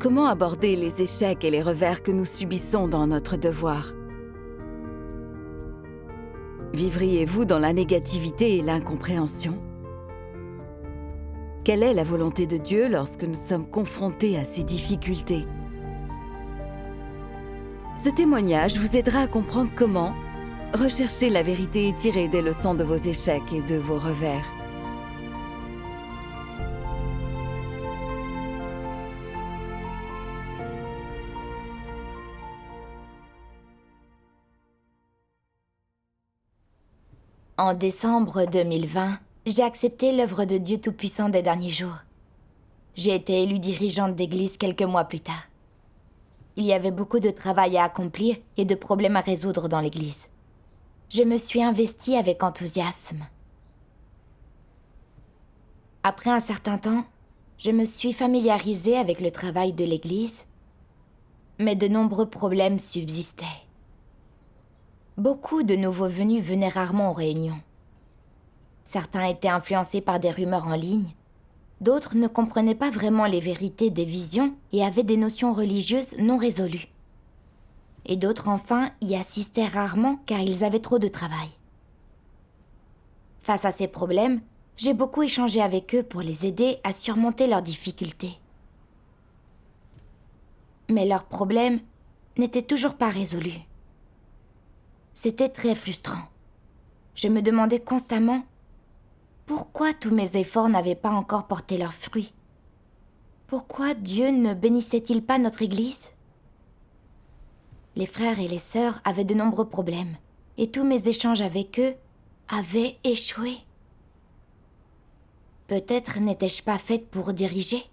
Comment aborder les échecs et les revers que nous subissons dans notre devoir? Vivriez-vous dans la négativité et l'incompréhension? Quelle est la volonté de Dieu lorsque nous sommes confrontés à ces difficultés? Ce témoignage vous aidera à comprendre comment rechercher la vérité et tirer des leçons de vos échecs et de vos revers. En décembre 2020, j'ai accepté l'œuvre de Dieu Tout-Puissant des derniers jours. J'ai été élue dirigeante d'église quelques mois plus tard. Il y avait beaucoup de travail à accomplir et de problèmes à résoudre dans l'église. Je me suis investie avec enthousiasme. Après un certain temps, je me suis familiarisée avec le travail de l'église, mais de nombreux problèmes subsistaient. Beaucoup de nouveaux venus venaient rarement aux réunions. Certains étaient influencés par des rumeurs en ligne. D'autres ne comprenaient pas vraiment les vérités des visions et avaient des notions religieuses non résolues. Et d'autres, enfin, y assistaient rarement car ils avaient trop de travail. Face à ces problèmes, j'ai beaucoup échangé avec eux pour les aider à surmonter leurs difficultés. Mais leurs problèmes n'étaient toujours pas résolus. C'était très frustrant. Je me demandais constamment pourquoi tous mes efforts n'avaient pas encore porté leurs fruits. Pourquoi Dieu ne bénissait-il pas notre Église? Les frères et les sœurs avaient de nombreux problèmes, et tous mes échanges avec eux avaient échoué. Peut-être n'étais-je pas faite pour diriger?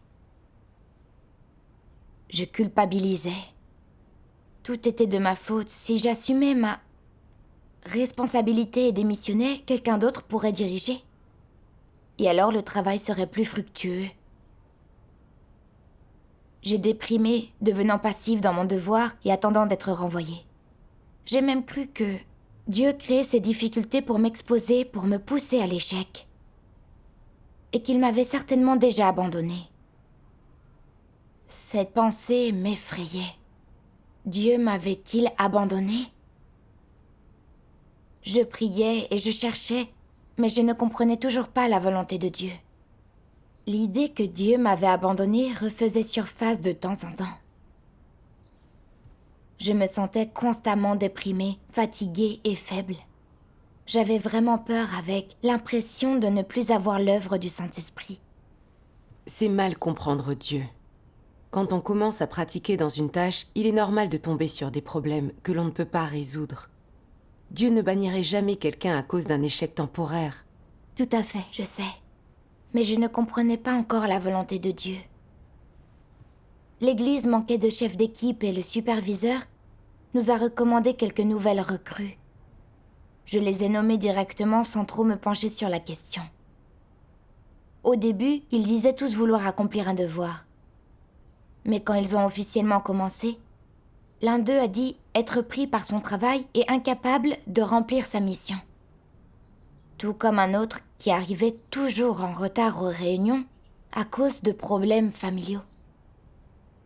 Je culpabilisais. Tout était de ma faute. Si j'assumais ma responsabilité et démissionnais, quelqu'un d'autre pourrait diriger. Et alors le travail serait plus fructueux. J'ai déprimé, devenant passive dans mon devoir et attendant d'être renvoyée. J'ai même cru que Dieu créait ces difficultés pour m'exposer, pour me pousser à l'échec. Et qu'il m'avait certainement déjà abandonnée. Cette pensée m'effrayait. Dieu m'avait-il abandonnée? Je priais et je cherchais, mais je ne comprenais toujours pas la volonté de Dieu. L'idée que Dieu m'avait abandonnée refaisait surface de temps en temps. Je me sentais constamment déprimée, fatiguée et faible. J'avais vraiment peur avec l'impression de ne plus avoir l'œuvre du Saint-Esprit. C'est mal comprendre Dieu. Quand on commence à pratiquer dans une tâche, il est normal de tomber sur des problèmes que l'on ne peut pas résoudre. Dieu ne bannirait jamais quelqu'un à cause d'un échec temporaire. Tout à fait, je sais. Mais je ne comprenais pas encore la volonté de Dieu. L'église manquait de chef d'équipe et le superviseur nous a recommandé quelques nouvelles recrues. Je les ai nommées directement sans trop me pencher sur la question. Au début, ils disaient tous vouloir accomplir un devoir. Mais quand ils ont officiellement commencé, l'un d'eux a dit être pris par son travail et incapable de remplir sa mission. Tout comme un autre qui arrivait toujours en retard aux réunions à cause de problèmes familiaux.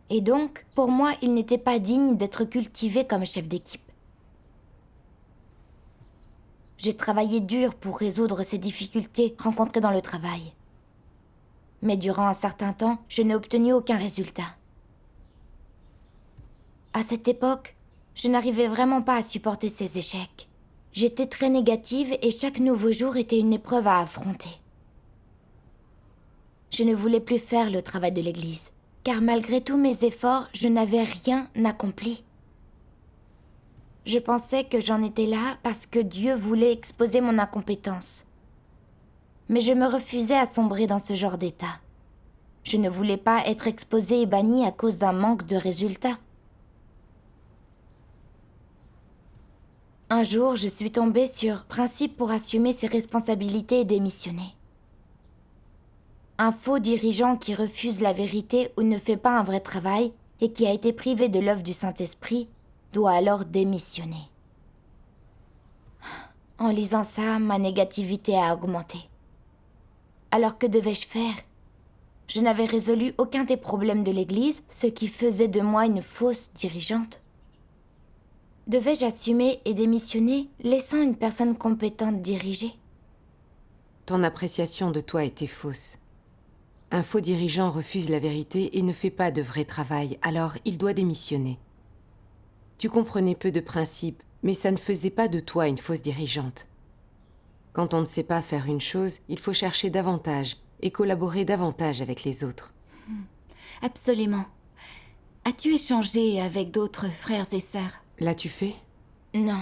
Et donc, pour moi, il n'était pas digne d'être cultivé comme chef d'équipe. J'ai travaillé dur pour résoudre ces difficultés rencontrées dans le travail. Mais durant un certain temps, je n'ai obtenu aucun résultat. À cette époque, je n'arrivais vraiment pas à supporter ces échecs. J'étais très négative et chaque nouveau jour était une épreuve à affronter. Je ne voulais plus faire le travail de l'église, car malgré tous mes efforts, je n'avais rien accompli. Je pensais que j'en étais là parce que Dieu voulait exposer mon incompétence. Mais je me refusais à sombrer dans ce genre d'état. Je ne voulais pas être exposée et bannie à cause d'un manque de résultats. Un jour, je suis tombée sur Principe pour assumer ses responsabilités et démissionner. Un faux dirigeant qui refuse la vérité ou ne fait pas un vrai travail et qui a été privé de l'œuvre du Saint-Esprit doit alors démissionner. En lisant ça, ma négativité a augmenté. Alors que devais-je faire? je n'avais résolu aucun des problèmes de l'Église, ce qui faisait de moi une fausse dirigeante. Devais-je assumer et démissionner, laissant une personne compétente diriger? Ton appréciation de toi était fausse. Un faux dirigeant refuse la vérité et ne fait pas de vrai travail, alors il doit démissionner. Tu comprenais peu de principes, mais ça ne faisait pas de toi une fausse dirigeante. Quand on ne sait pas faire une chose, il faut chercher davantage et collaborer davantage avec les autres. Absolument. As-tu échangé avec d'autres frères et sœurs? L'as-tu fait? Non.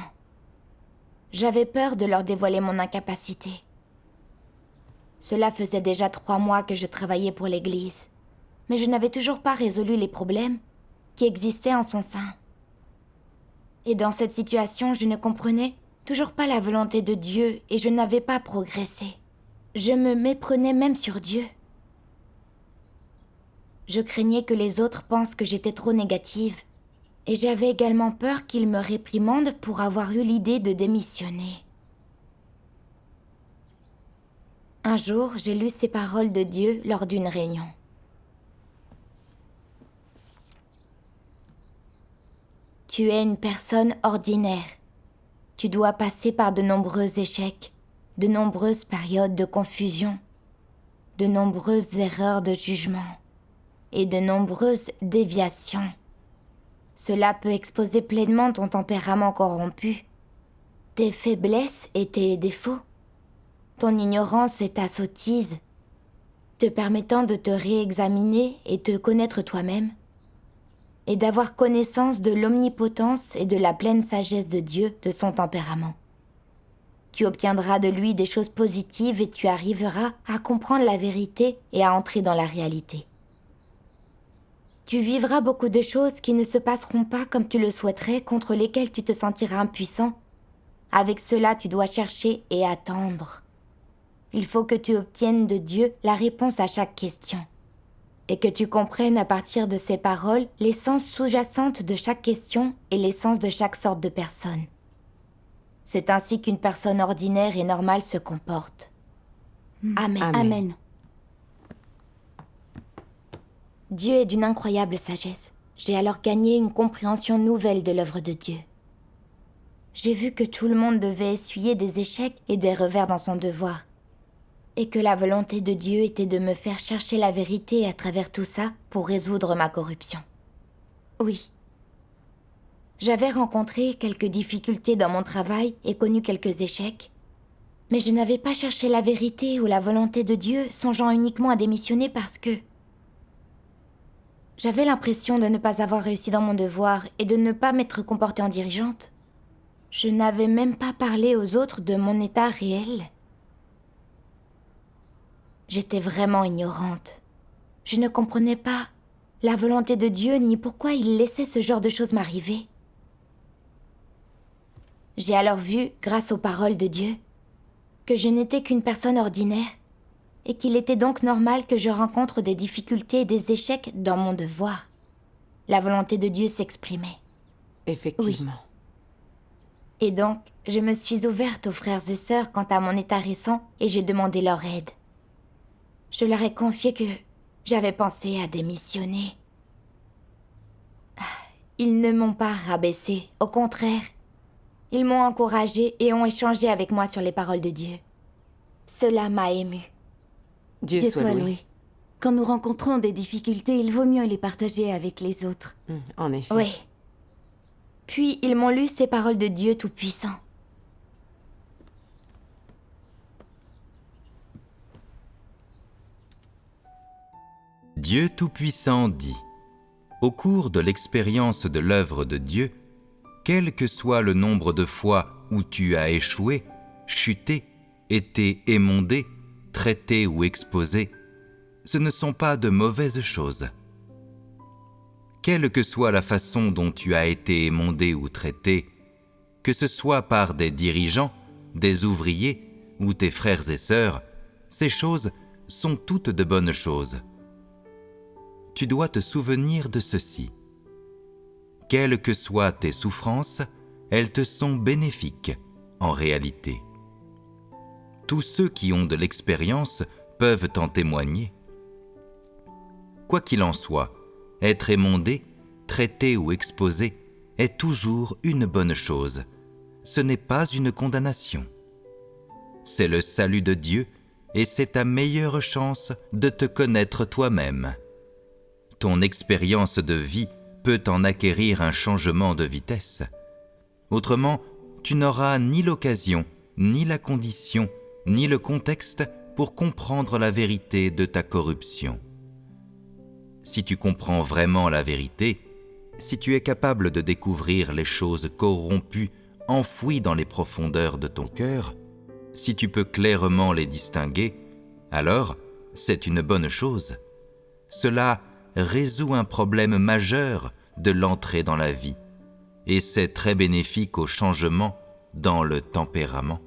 J'avais peur de leur dévoiler mon incapacité. Cela faisait déjà 3 mois que je travaillais pour l'Église, mais je n'avais toujours pas résolu les problèmes qui existaient en son sein. Et dans cette situation, je ne comprenais toujours pas la volonté de Dieu et je n'avais pas progressé. Je me méprenais même sur Dieu. Je craignais que les autres pensent que j'étais trop négative. Et j'avais également peur qu'ils me réprimandent pour avoir eu l'idée de démissionner. Un jour, j'ai lu ces paroles de Dieu lors d'une réunion. Tu es une personne ordinaire. Tu dois passer par de nombreux échecs, de nombreuses périodes de confusion, de nombreuses erreurs de jugement et de nombreuses déviations. Cela peut exposer pleinement ton tempérament corrompu, tes faiblesses et tes défauts, ton ignorance et ta sottise, te permettant de te réexaminer et te connaître toi-même, et d'avoir connaissance de l'omnipotence et de la pleine sagesse de Dieu de son tempérament. Tu obtiendras de lui des choses positives et tu arriveras à comprendre la vérité et à entrer dans la réalité. Tu vivras beaucoup de choses qui ne se passeront pas comme tu le souhaiterais, contre lesquelles tu te sentiras impuissant. Avec cela, tu dois chercher et attendre. Il faut que tu obtiennes de Dieu la réponse à chaque question. Et que tu comprennes à partir de ces paroles l'essence sous-jacente de chaque question et l'essence de chaque sorte de personne. C'est ainsi qu'une personne ordinaire et normale se comporte. Amen. Amen. Amen. Dieu est d'une incroyable sagesse. J'ai alors gagné une compréhension nouvelle de l'œuvre de Dieu. J'ai vu que tout le monde devait essuyer des échecs et des revers dans son devoir, et que la volonté de Dieu était de me faire chercher la vérité à travers tout ça pour résoudre ma corruption. Oui. J'avais rencontré quelques difficultés dans mon travail et connu quelques échecs, mais je n'avais pas cherché la vérité ou la volonté de Dieu, songeant uniquement à démissionner parce que j'avais l'impression de ne pas avoir réussi dans mon devoir et de ne pas m'être comportée en dirigeante. Je n'avais même pas parlé aux autres de mon état réel. J'étais vraiment ignorante. Je ne comprenais pas la volonté de Dieu ni pourquoi il laissait ce genre de choses m'arriver. J'ai alors vu, grâce aux paroles de Dieu, que je n'étais qu'une personne ordinaire et qu'il était donc normal que je rencontre des difficultés et des échecs dans mon devoir. La volonté de Dieu s'exprimait. Effectivement. Et donc, je me suis ouverte aux frères et sœurs quant à mon état récent et j'ai demandé leur aide. Je leur ai confié que j'avais pensé à démissionner. Ils ne m'ont pas rabaissée, au contraire. Ils m'ont encouragée et ont échangé avec moi sur les paroles de Dieu. Cela m'a émue. Dieu soit loué. Quand nous rencontrons des difficultés, il vaut mieux les partager avec les autres. En effet. Oui. Puis ils m'ont lu ces paroles de Dieu Tout-Puissant. Dieu Tout-Puissant dit: au cours de l'expérience de l'œuvre de Dieu, quel que soit le nombre de fois où tu as échoué, chuté, été émondé, traité ou exposé, ce ne sont pas de mauvaises choses. Quelle que soit la façon dont tu as été émondé ou traité, que ce soit par des dirigeants, des ouvriers ou tes frères et sœurs, ces choses sont toutes de bonnes choses. Tu dois te souvenir de ceci. Quelles que soient tes souffrances, elles te sont bénéfiques, en réalité. Tous ceux qui ont de l'expérience peuvent en témoigner. Quoi qu'il en soit, être émondé, traité ou exposé est toujours une bonne chose. Ce n'est pas une condamnation. C'est le salut de Dieu et c'est ta meilleure chance de te connaître toi-même. Ton expérience de vie peut en acquérir un changement de vitesse. Autrement, tu n'auras ni l'occasion, ni la condition, ni le contexte pour comprendre la vérité de ta corruption. Si tu comprends vraiment la vérité, si tu es capable de découvrir les choses corrompues enfouies dans les profondeurs de ton cœur, si tu peux clairement les distinguer, alors c'est une bonne chose. Cela résout un problème majeur de l'entrée dans la vie, et c'est très bénéfique au changement dans le tempérament.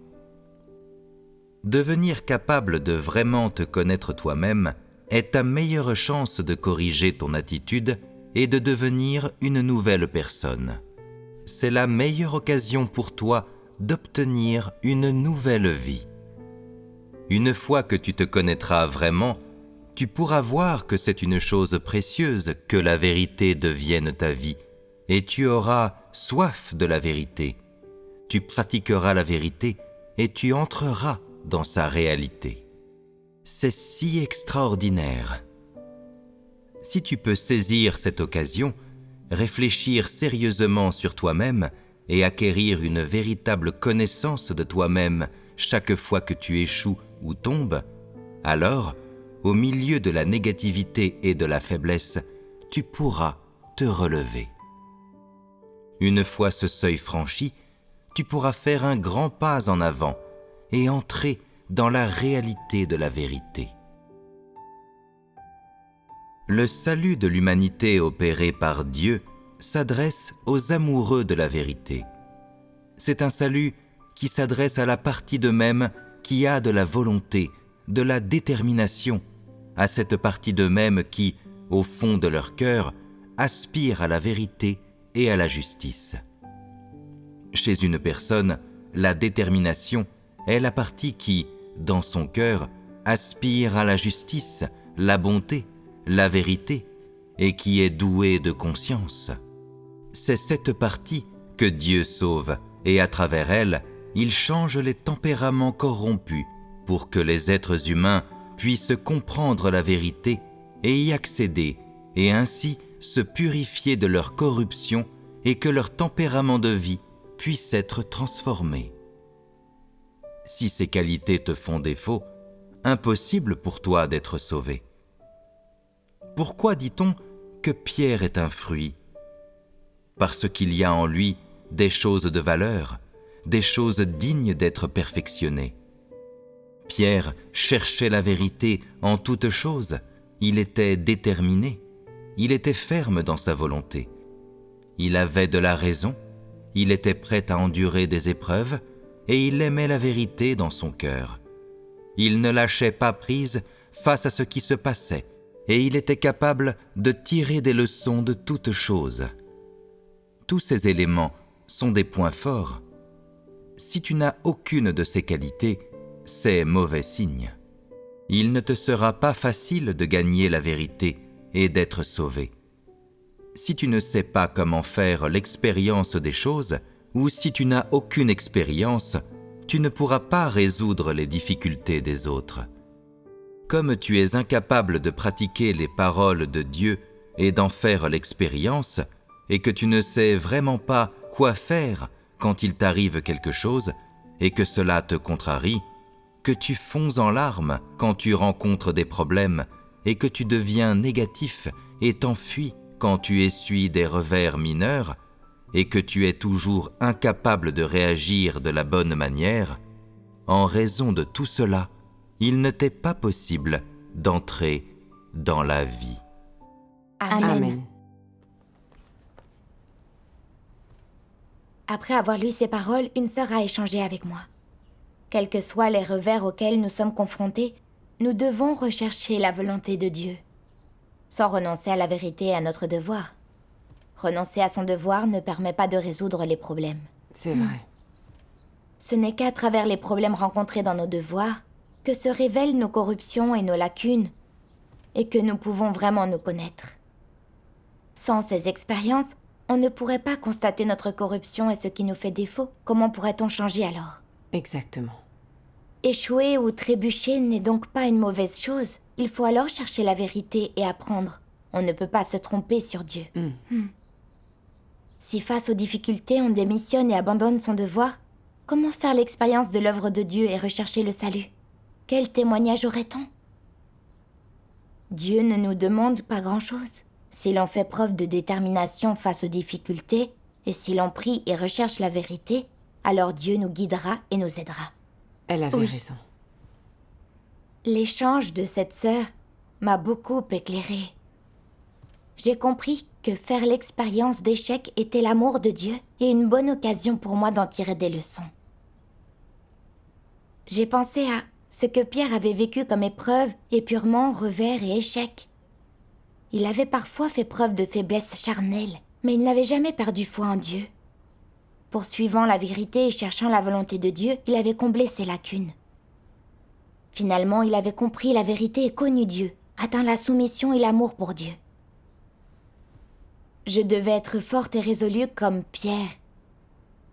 Devenir capable de vraiment te connaître toi-même est ta meilleure chance de corriger ton attitude et de devenir une nouvelle personne. C'est la meilleure occasion pour toi d'obtenir une nouvelle vie. Une fois que tu te connaîtras vraiment, tu pourras voir que c'est une chose précieuse que la vérité devienne ta vie, et tu auras soif de la vérité. Tu pratiqueras la vérité et tu entreras dans sa réalité. C'est si extraordinaire. Si tu peux saisir cette occasion, réfléchir sérieusement sur toi-même et acquérir une véritable connaissance de toi-même chaque fois que tu échoues ou tombes, alors, au milieu de la négativité et de la faiblesse, tu pourras te relever. Une fois ce seuil franchi, tu pourras faire un grand pas en avant et entrer dans la réalité de la vérité. Le salut de l'humanité opéré par Dieu s'adresse aux amoureux de la vérité. C'est un salut qui s'adresse à la partie d'eux-mêmes qui a de la volonté, de la détermination, à cette partie d'eux-mêmes qui, au fond de leur cœur, aspire à la vérité et à la justice. Chez une personne, la détermination est la partie qui, dans son cœur, aspire à la justice, la bonté, la vérité, et qui est douée de conscience. C'est cette partie que Dieu sauve, et à travers elle, il change les tempéraments corrompus pour que les êtres humains puissent comprendre la vérité et y accéder, et ainsi se purifier de leur corruption et que leur tempérament de vie puisse être transformé. Si ces qualités te font défaut, impossible pour toi d'être sauvé. Pourquoi dit-on que Pierre est un fruit ? Parce qu'il y a en lui des choses de valeur, des choses dignes d'être perfectionnées. Pierre cherchait la vérité en toutes choses, il était déterminé, il était ferme dans sa volonté. Il avait de la raison, il était prêt à endurer des épreuves et il aimait la vérité dans son cœur. Il ne lâchait pas prise face à ce qui se passait et il était capable de tirer des leçons de toutes choses. Tous ces éléments sont des points forts. Si tu n'as aucune de ces qualités, c'est mauvais signe. Il ne te sera pas facile de gagner la vérité et d'être sauvé. Si tu ne sais pas comment faire l'expérience des choses, ou si tu n'as aucune expérience, tu ne pourras pas résoudre les difficultés des autres. Comme tu es incapable de pratiquer les paroles de Dieu et d'en faire l'expérience, et que tu ne sais vraiment pas quoi faire quand il t'arrive quelque chose, et que cela te contrarie, que tu fonds en larmes quand tu rencontres des problèmes, et que tu deviens négatif et t'enfuis quand tu essuies des revers mineurs, et que tu es toujours incapable de réagir de la bonne manière, en raison de tout cela, il ne t'est pas possible d'entrer dans la vie. Amen. Après avoir lu ces paroles, une sœur a échangé avec moi. Quels que soient les revers auxquels nous sommes confrontés, nous devons rechercher la volonté de Dieu, sans renoncer à la vérité et à notre devoir. Renoncer à son devoir ne permet pas de résoudre les problèmes. C'est vrai. Ce n'est qu'à travers les problèmes rencontrés dans nos devoirs que se révèlent nos corruptions et nos lacunes, et que nous pouvons vraiment nous connaître. Sans ces expériences, on ne pourrait pas constater notre corruption et ce qui nous fait défaut. Comment pourrait-on changer alors? Exactement. Échouer ou trébucher n'est donc pas une mauvaise chose. Il faut alors chercher la vérité et apprendre. On ne peut pas se tromper sur Dieu. Si face aux difficultés, on démissionne et abandonne son devoir, comment faire l'expérience de l'œuvre de Dieu et rechercher le salut? Quel témoignage aurait-on? Dieu ne nous demande pas grand-chose. Si l'on fait preuve de détermination face aux difficultés, et si l'on prie et recherche la vérité, alors Dieu nous guidera et nous aidera. Elle avait raison. L'échange de cette sœur m'a beaucoup éclairée. J'ai compris que faire l'expérience d'échec était l'amour de Dieu et une bonne occasion pour moi d'en tirer des leçons. J'ai pensé à ce que Pierre avait vécu comme épreuve, épurement, revers et échec. Il avait parfois fait preuve de faiblesse charnelle, mais il n'avait jamais perdu foi en Dieu. Poursuivant la vérité et cherchant la volonté de Dieu, il avait comblé ses lacunes. Finalement, il avait compris la vérité et connu Dieu, atteint la soumission et l'amour pour Dieu. Je devais être forte et résolue comme Pierre.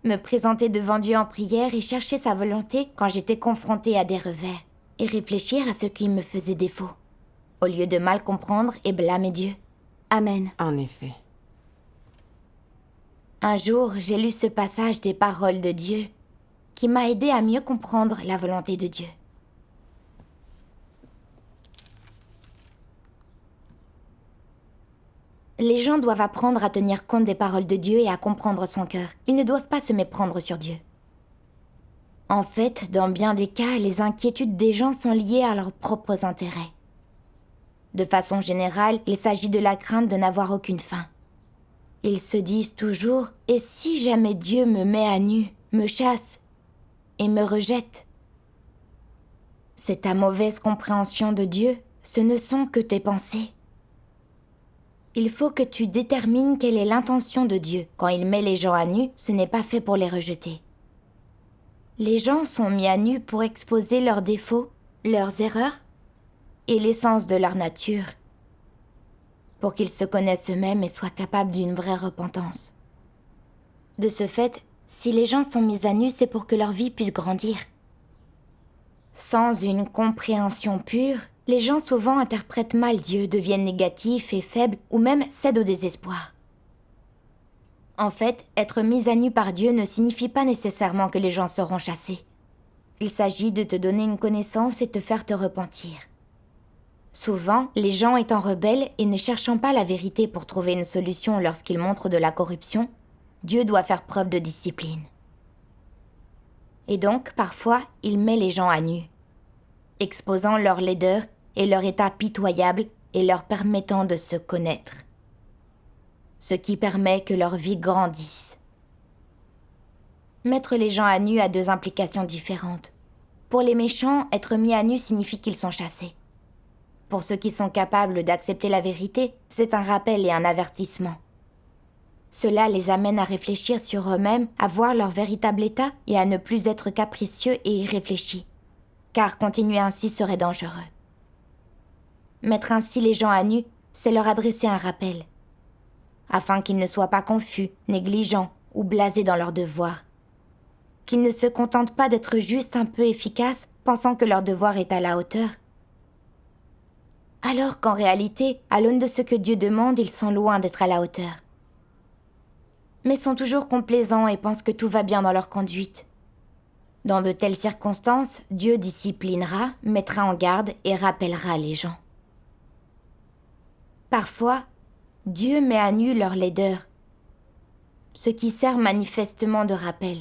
Me présenter devant Dieu en prière et chercher sa volonté quand j'étais confrontée à des revers, et réfléchir à ce qui me faisait défaut, au lieu de mal comprendre et blâmer Dieu. Amen. En effet. Un jour, j'ai lu ce passage des paroles de Dieu, qui m'a aidé à mieux comprendre la volonté de Dieu. Les gens doivent apprendre à tenir compte des paroles de Dieu et à comprendre son cœur. Ils ne doivent pas se méprendre sur Dieu. En fait, dans bien des cas, les inquiétudes des gens sont liées à leurs propres intérêts. De façon générale, il s'agit de la crainte de n'avoir aucune fin. Ils se disent toujours « Et si jamais Dieu me met à nu, me chasse et me rejette ?» C'est ta mauvaise compréhension de Dieu, ce ne sont que tes pensées. Il faut que tu détermines quelle est l'intention de Dieu. Quand il met les gens à nu, ce n'est pas fait pour les rejeter. Les gens sont mis à nu pour exposer leurs défauts, leurs erreurs et l'essence de leur nature, pour qu'ils se connaissent eux-mêmes et soient capables d'une vraie repentance. De ce fait, si les gens sont mis à nu, c'est pour que leur vie puisse grandir. Sans une compréhension pure, les gens souvent interprètent mal Dieu, deviennent négatifs et faibles, ou même cèdent au désespoir. En fait, être mis à nu par Dieu ne signifie pas nécessairement que les gens seront chassés. Il s'agit de te donner une connaissance et te faire te repentir. Souvent, les gens étant rebelles et ne cherchant pas la vérité pour trouver une solution lorsqu'ils montrent de la corruption, Dieu doit faire preuve de discipline. Et donc, parfois, il met les gens à nu, exposant leur laideur et leur état pitoyable et leur permettant de se connaître. Ce qui permet que leur vie grandisse. Mettre les gens à nu a deux implications différentes. Pour les méchants, être mis à nu signifie qu'ils sont chassés. Pour ceux qui sont capables d'accepter la vérité, c'est un rappel et un avertissement. Cela les amène à réfléchir sur eux-mêmes, à voir leur véritable état et à ne plus être capricieux et irréfléchis. Car continuer ainsi serait dangereux. Mettre ainsi les gens à nu, c'est leur adresser un rappel, afin qu'ils ne soient pas confus, négligents ou blasés dans leurs devoirs. Qu'ils ne se contentent pas d'être juste un peu efficaces, pensant que leur devoir est à la hauteur. Alors qu'en réalité, à l'aune de ce que Dieu demande, ils sont loin d'être à la hauteur. Mais sont toujours complaisants et pensent que tout va bien dans leur conduite. Dans de telles circonstances, Dieu disciplinera, mettra en garde et rappellera les gens. Parfois, Dieu met à nu leur laideur, ce qui sert manifestement de rappel.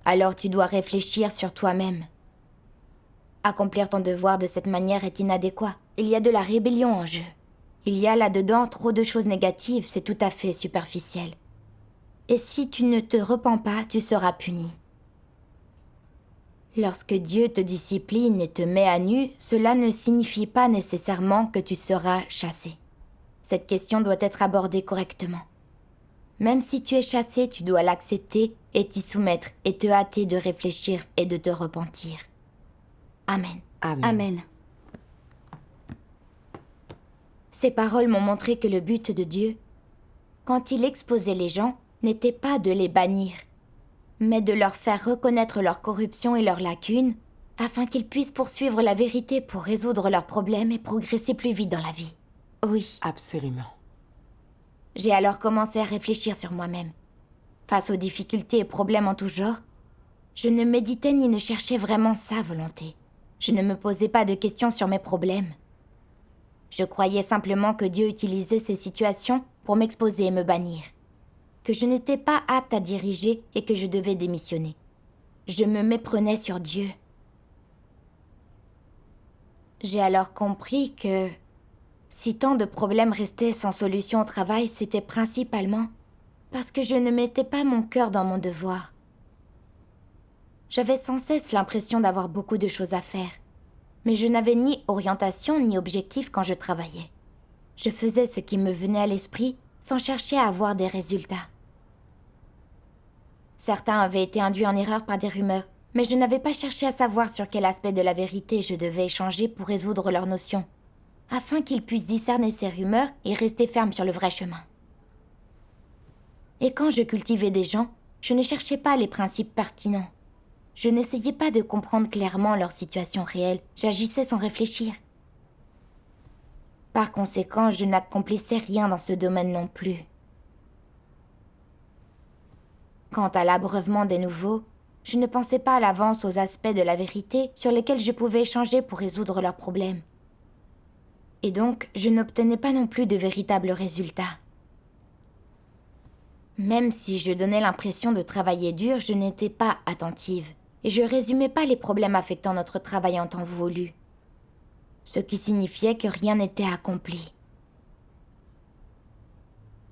Alors tu dois réfléchir sur toi-même. Accomplir ton devoir de cette manière est inadéquat. Il y a de la rébellion en jeu. Il y a là-dedans trop de choses négatives, c'est tout à fait superficiel. Et si tu ne te repens pas, tu seras puni. Lorsque Dieu te discipline et te met à nu, cela ne signifie pas nécessairement que tu seras chassé. Cette question doit être abordée correctement. Même si tu es chassé, tu dois l'accepter et t'y soumettre et te hâter de réfléchir et de te repentir. Amen. Amen. Amen. Ces paroles m'ont montré que le but de Dieu, quand il exposait les gens, n'était pas de les bannir, mais de leur faire reconnaître leur corruption et leurs lacunes, afin qu'ils puissent poursuivre la vérité pour résoudre leurs problèmes et progresser plus vite dans la vie. Oui. Absolument. J'ai alors commencé à réfléchir sur moi-même. Face aux difficultés et problèmes en tout genre, je ne méditais ni ne cherchais vraiment sa volonté. Je ne me posais pas de questions sur mes problèmes. Je croyais simplement que Dieu utilisait ces situations pour m'exposer et me bannir, que je n'étais pas apte à diriger et que je devais démissionner. Je me méprenais sur Dieu. J'ai alors compris que si tant de problèmes restaient sans solution au travail, c'était principalement parce que je ne mettais pas mon cœur dans mon devoir. J'avais sans cesse l'impression d'avoir beaucoup de choses à faire, mais je n'avais ni orientation ni objectif quand je travaillais. Je faisais ce qui me venait à l'esprit sans chercher à avoir des résultats. Certains avaient été induits en erreur par des rumeurs, mais je n'avais pas cherché à savoir sur quel aspect de la vérité je devais échanger pour résoudre leurs notions, afin qu'ils puissent discerner ces rumeurs et rester fermes sur le vrai chemin. Et quand je cultivais des gens, je ne cherchais pas les principes pertinents. Je n'essayais pas de comprendre clairement leur situation réelle, j'agissais sans réfléchir. Par conséquent, je n'accomplissais rien dans ce domaine non plus. Quant à l'abreuvement des nouveaux, je ne pensais pas à l'avance aux aspects de la vérité sur lesquels je pouvais échanger pour résoudre leurs problèmes. Et donc, je n'obtenais pas non plus de véritables résultats. Même si je donnais l'impression de travailler dur, je n'étais pas attentive. Et je résumais pas les problèmes affectant notre travail en temps voulu. Ce qui signifiait que rien n'était accompli.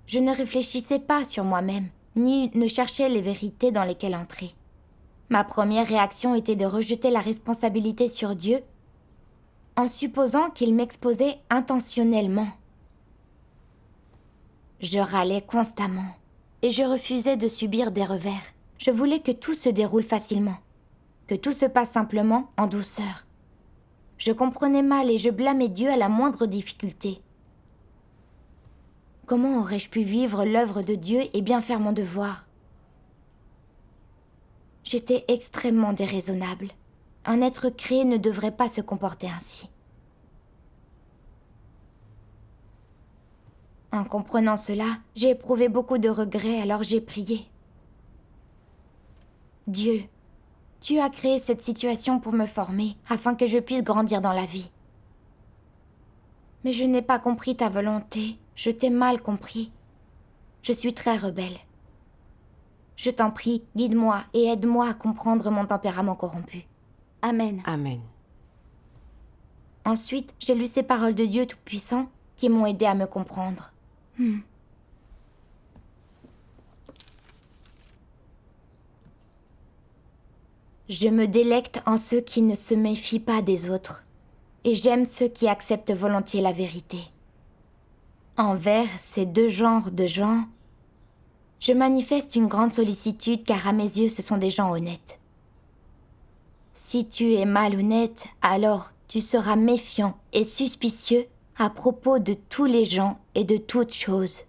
Je ne réfléchissais pas sur moi-même, ni ne cherchais les vérités dans lesquelles entrer. Ma première réaction était de rejeter la responsabilité sur Dieu, en supposant qu'il m'exposait intentionnellement. Je râlais constamment, et je refusais de subir des revers. Je voulais que tout se déroule facilement, que tout se passe simplement, en douceur. Je comprenais mal et je blâmais Dieu à la moindre difficulté. Comment aurais-je pu vivre l'œuvre de Dieu et bien faire mon devoir? J'étais extrêmement déraisonnable. Un être créé ne devrait pas se comporter ainsi. En comprenant cela, j'ai éprouvé beaucoup de regrets, alors j'ai prié. Dieu, tu as créé cette situation pour me former, afin que je puisse grandir dans la vie. Mais je n'ai pas compris ta volonté, je t'ai mal compris. Je suis très rebelle. Je t'en prie, guide-moi et aide-moi à comprendre mon tempérament corrompu. Amen. Amen. Ensuite, j'ai lu ces paroles de Dieu Tout-Puissant qui m'ont aidé à me comprendre. Je me délecte en ceux qui ne se méfient pas des autres, et j'aime ceux qui acceptent volontiers la vérité. Envers ces deux genres de gens, je manifeste une grande sollicitude car à mes yeux ce sont des gens honnêtes. Si tu es malhonnête, alors tu seras méfiant et suspicieux à propos de tous les gens et de toutes choses.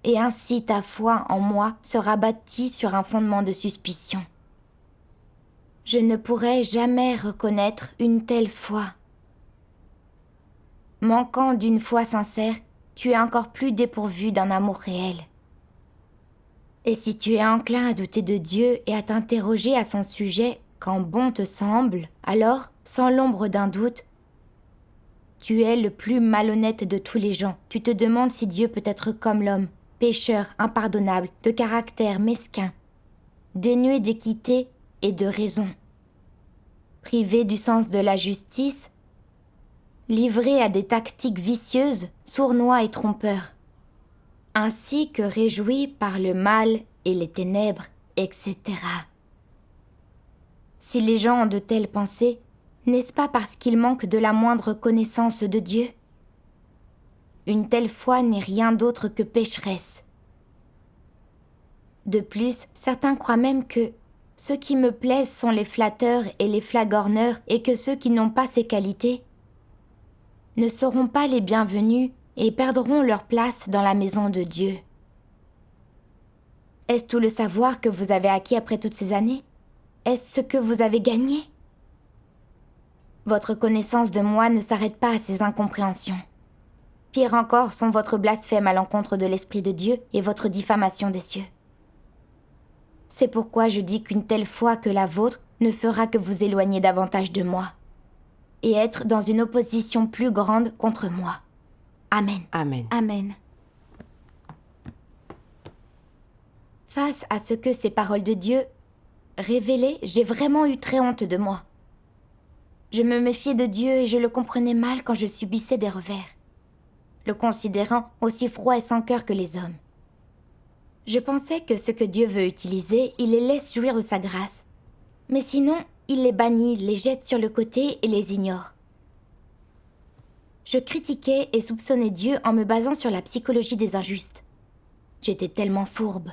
Et ainsi ta foi en moi sera bâtie sur un fondement de suspicion. Je ne pourrai jamais reconnaître une telle foi. Manquant d'une foi sincère, tu es encore plus dépourvu d'un amour réel. Et si tu es enclin à douter de Dieu et à t'interroger à son sujet quand bon te semble, alors, sans l'ombre d'un doute, tu es le plus malhonnête de tous les gens. Tu te demandes si Dieu peut être comme l'homme, pécheur, impardonnable, de caractère mesquin, dénué d'équité et de raison, privé du sens de la justice, livré à des tactiques vicieuses, sournois et trompeurs, ainsi que réjoui par le mal et les ténèbres, etc. Si les gens ont de telles pensées, n'est-ce pas parce qu'ils manquent de la moindre connaissance de Dieu? Une telle foi n'est rien d'autre que pécheresse. De plus, certains croient même que ceux qui me plaisent sont les flatteurs et les flagorneurs et que ceux qui n'ont pas ces qualités ne seront pas les bienvenus et perdront leur place dans la maison de Dieu. Est-ce tout le savoir que vous avez acquis après toutes ces années? Est-ce ce que vous avez gagné? Votre connaissance de moi ne s'arrête pas à ces incompréhensions. Pire encore sont votre blasphème à l'encontre de l'Esprit de Dieu et votre diffamation des cieux. C'est pourquoi je dis qu'une telle foi que la vôtre ne fera que vous éloigner davantage de moi et être dans une opposition plus grande contre moi. Amen. Amen. Amen. Face à ce que ces paroles de Dieu révélaient, j'ai vraiment eu très honte de moi. Je me méfiais de Dieu et je le comprenais mal quand je subissais des revers, le considérant aussi froid et sans cœur que les hommes. Je pensais que ce que Dieu veut utiliser, il les laisse jouir de sa grâce. Mais sinon, il les bannit, les jette sur le côté et les ignore. Je critiquais et soupçonnais Dieu en me basant sur la psychologie des injustes. J'étais tellement fourbe.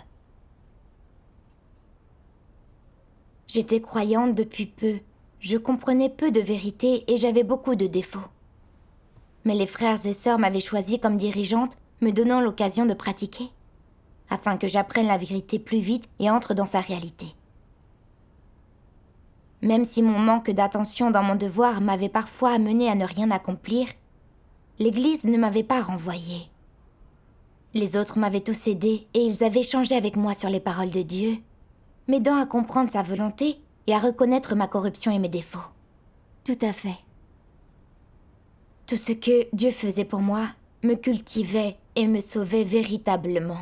J'étais croyante depuis peu. Je comprenais peu de vérité et j'avais beaucoup de défauts. Mais les frères et sœurs m'avaient choisie comme dirigeante, me donnant l'occasion de pratiquer, afin que j'apprenne la vérité plus vite et entre dans sa réalité. Même si mon manque d'attention dans mon devoir m'avait parfois amené à ne rien accomplir, l'Église ne m'avait pas renvoyée. Les autres m'avaient tous aidé et ils avaient échangé avec moi sur les paroles de Dieu, m'aidant à comprendre sa volonté et à reconnaître ma corruption et mes défauts. Tout à fait. Tout ce que Dieu faisait pour moi me cultivait et me sauvait véritablement.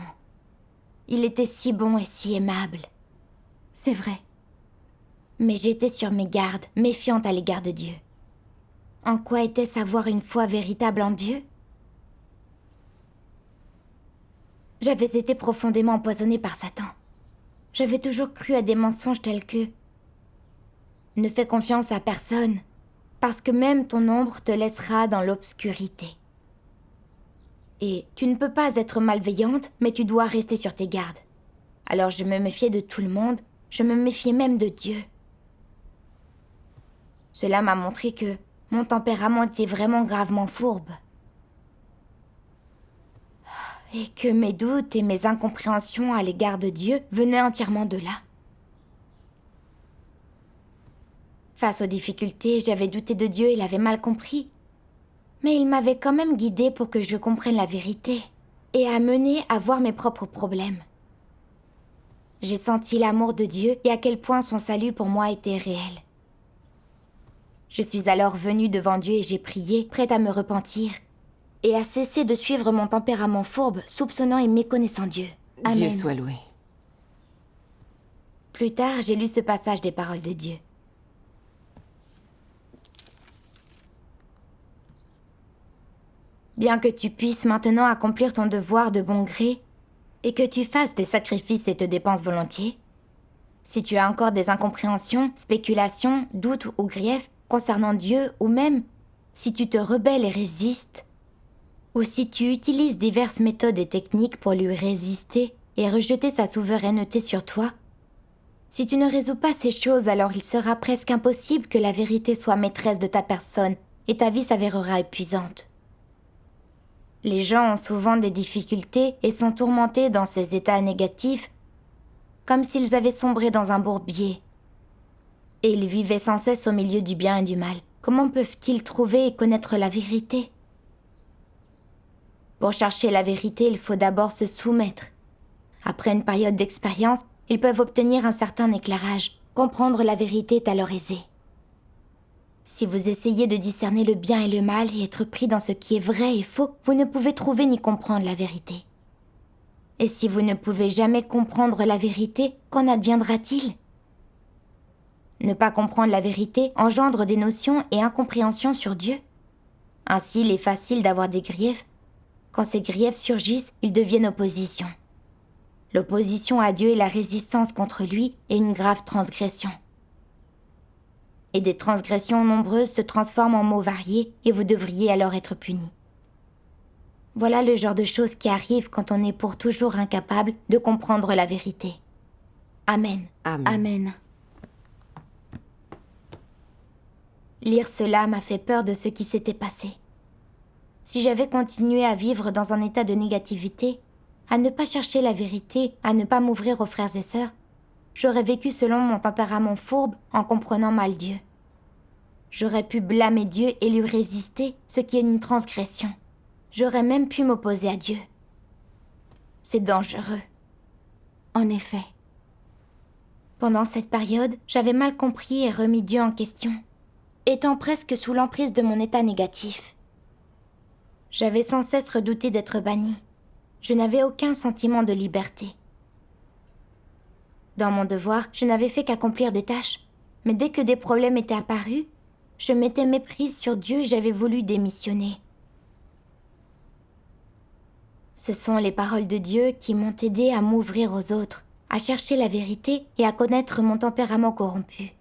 Il était si bon et si aimable. C'est vrai. Mais j'étais sur mes gardes, méfiante à l'égard de Dieu. En quoi était-ce avoir une foi véritable en Dieu? J'avais été profondément empoisonnée par Satan. J'avais toujours cru à des mensonges tels que « Ne fais confiance à personne, parce que même ton ombre te laissera dans l'obscurité. » Et « Tu ne peux pas être malveillante, mais tu dois rester sur tes gardes. » Alors je me méfiais de tout le monde, je me méfiais même de Dieu. Cela m'a montré que mon tempérament était vraiment gravement fourbe. Et que mes doutes et mes incompréhensions à l'égard de Dieu venaient entièrement de là. Face aux difficultés, j'avais douté de Dieu et l'avais mal compris. Mais il m'avait quand même guidée pour que je comprenne la vérité et amenée à voir mes propres problèmes. J'ai senti l'amour de Dieu et à quel point son salut pour moi était réel. Je suis alors venue devant Dieu et j'ai prié, prête à me repentir et à cesser de suivre mon tempérament fourbe, soupçonnant et méconnaissant Dieu. Amen. Dieu soit loué. Plus tard, j'ai lu ce passage des paroles de Dieu. Bien que tu puisses maintenant accomplir ton devoir de bon gré et que tu fasses des sacrifices et te dépenses volontiers, si tu as encore des incompréhensions, spéculations, doutes ou griefs concernant Dieu, ou même si tu te rebelles et résistes, ou si tu utilises diverses méthodes et techniques pour lui résister et rejeter sa souveraineté sur toi, si tu ne résous pas ces choses, alors il sera presque impossible que la vérité soit maîtresse de ta personne et ta vie s'avérera épuisante. Les gens ont souvent des difficultés et sont tourmentés dans ces états négatifs, comme s'ils avaient sombré dans un bourbier. Et ils vivaient sans cesse au milieu du bien et du mal. Comment peuvent-ils trouver et connaître la vérité? Pour chercher la vérité, il faut d'abord se soumettre. Après une période d'expérience, ils peuvent obtenir un certain éclairage. Comprendre la vérité est alors aisé. Si vous essayez de discerner le bien et le mal et être pris dans ce qui est vrai et faux, vous ne pouvez trouver ni comprendre la vérité. Et si vous ne pouvez jamais comprendre la vérité, qu'en adviendra-t-il? Ne pas comprendre la vérité engendre des notions et incompréhensions sur Dieu. Ainsi, il est facile d'avoir des griefs. Quand ces griefs surgissent, ils deviennent opposition. L'opposition à Dieu et la résistance contre lui est une grave transgression. Et des transgressions nombreuses se transforment en maux variés et vous devriez alors être punis. Voilà le genre de choses qui arrivent quand on est pour toujours incapable de comprendre la vérité. Amen. Amen. Amen. Lire cela m'a fait peur de ce qui s'était passé. Si j'avais continué à vivre dans un état de négativité, à ne pas chercher la vérité, à ne pas m'ouvrir aux frères et sœurs, j'aurais vécu selon mon tempérament fourbe en comprenant mal Dieu. J'aurais pu blâmer Dieu et lui résister, ce qui est une transgression. J'aurais même pu m'opposer à Dieu. C'est dangereux. En effet. Pendant cette période, j'avais mal compris et remis Dieu en question, étant presque sous l'emprise de mon état négatif. J'avais sans cesse redouté d'être bannie. Je n'avais aucun sentiment de liberté. Dans mon devoir, je n'avais fait qu'accomplir des tâches, mais dès que des problèmes étaient apparus, je m'étais méprise sur Dieu et j'avais voulu démissionner. Ce sont les paroles de Dieu qui m'ont aidé à m'ouvrir aux autres, à chercher la vérité et à connaître mon tempérament corrompu.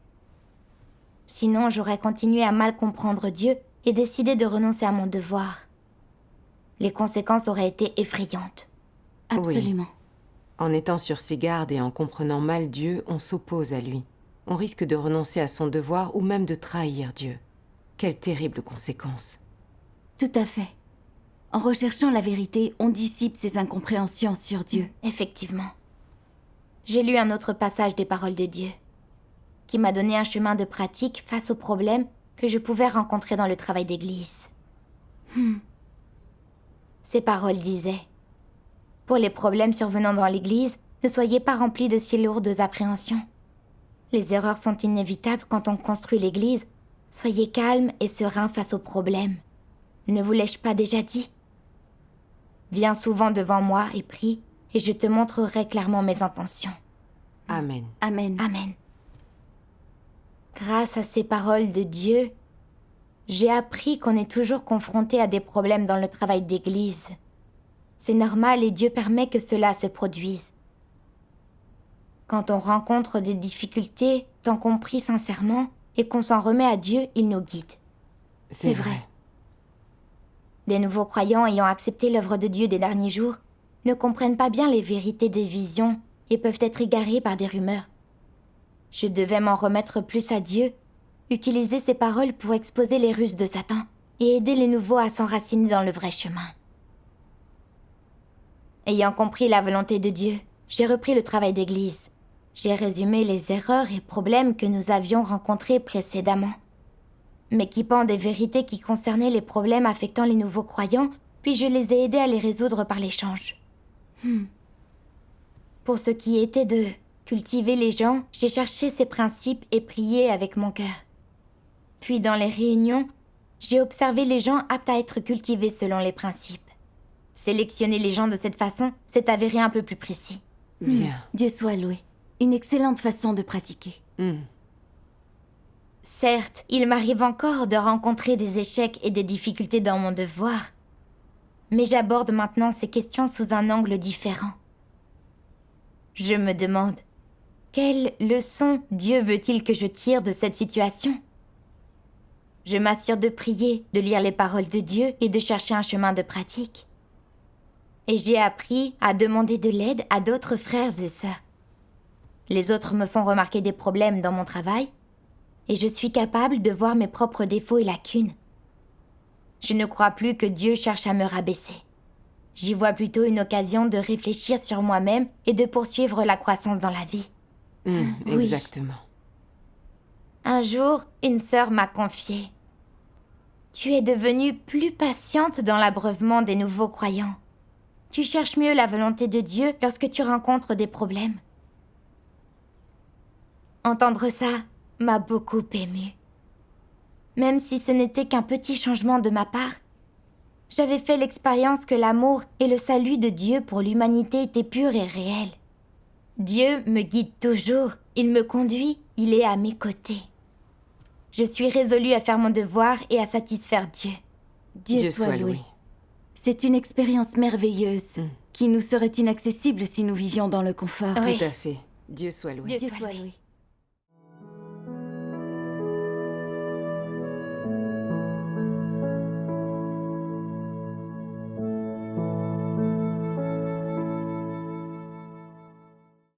Sinon, j'aurais continué à mal comprendre Dieu et décidé de renoncer à mon devoir. Les conséquences auraient été effrayantes. Absolument. Oui. En étant sur ses gardes et en comprenant mal Dieu, on s'oppose à lui. On risque de renoncer à son devoir ou même de trahir Dieu. Quelle terrible conséquence. Tout à fait. En recherchant la vérité, on dissipe ses incompréhensions sur Dieu. Effectivement. J'ai lu un autre passage des paroles de Dieu, qui m'a donné un chemin de pratique face aux problèmes que je pouvais rencontrer dans le travail d'église. Ces paroles disaient: pour les problèmes survenant dans l'église, ne soyez pas remplis de si lourdes appréhensions. Les erreurs sont inévitables quand on construit l'église. Soyez calmes et sereins face aux problèmes. Ne vous l'ai-je pas déjà dit? Viens souvent devant moi et prie, et je te montrerai clairement mes intentions. Amen. Amen. Amen. Grâce à ces paroles de Dieu, j'ai appris qu'on est toujours confronté à des problèmes dans le travail d'église. C'est normal et Dieu permet que cela se produise. Quand on rencontre des difficultés, tant qu'on prie sincèrement et qu'on s'en remet à Dieu, il nous guide. C'est vrai. Des nouveaux croyants ayant accepté l'œuvre de Dieu des derniers jours ne comprennent pas bien les vérités des visions et peuvent être égarés par des rumeurs. Je devais m'en remettre plus à Dieu, utiliser ses paroles pour exposer les ruses de Satan et aider les nouveaux à s'enraciner dans le vrai chemin. Ayant compris la volonté de Dieu, j'ai repris le travail d'église. J'ai résumé les erreurs et problèmes que nous avions rencontrés précédemment, m'équipant des vérités qui concernaient les problèmes affectant les nouveaux croyants, puis je les ai aidés à les résoudre par l'échange. Pour ce qui était de cultiver les gens, j'ai cherché ces principes et prié avec mon cœur. Puis dans les réunions, j'ai observé les gens aptes à être cultivés selon les principes. Sélectionner les gens de cette façon s'est avéré un peu plus précis. Bien. Dieu soit loué. Une excellente façon de pratiquer. Certes, il m'arrive encore de rencontrer des échecs et des difficultés dans mon devoir, mais j'aborde maintenant ces questions sous un angle différent. Je me demande, quelle leçon Dieu veut-il que je tire de cette situation? Je m'assure de prier, de lire les paroles de Dieu et de chercher un chemin de pratique. Et j'ai appris à demander de l'aide à d'autres frères et sœurs. Les autres me font remarquer des problèmes dans mon travail, et je suis capable de voir mes propres défauts et lacunes. Je ne crois plus que Dieu cherche à me rabaisser. J'y vois plutôt une occasion de réfléchir sur moi-même et de poursuivre la croissance dans la vie. Exactement. Un jour, une sœur m'a confié: tu es devenue plus patiente dans l'abreuvement des nouveaux croyants. Tu cherches mieux la volonté de Dieu lorsque tu rencontres des problèmes. Entendre ça m'a beaucoup émue. Même si ce n'était qu'un petit changement de ma part, j'avais fait l'expérience que l'amour et le salut de Dieu pour l'humanité étaient purs et réels. Dieu me guide toujours, il me conduit, il est à mes côtés. Je suis résolue à faire mon devoir et à satisfaire Dieu. Dieu soit loué. C'est une expérience merveilleuse qui nous serait inaccessible si nous vivions dans le confort. Oui. Tout à fait. Dieu soit loué. Dieu soit loué.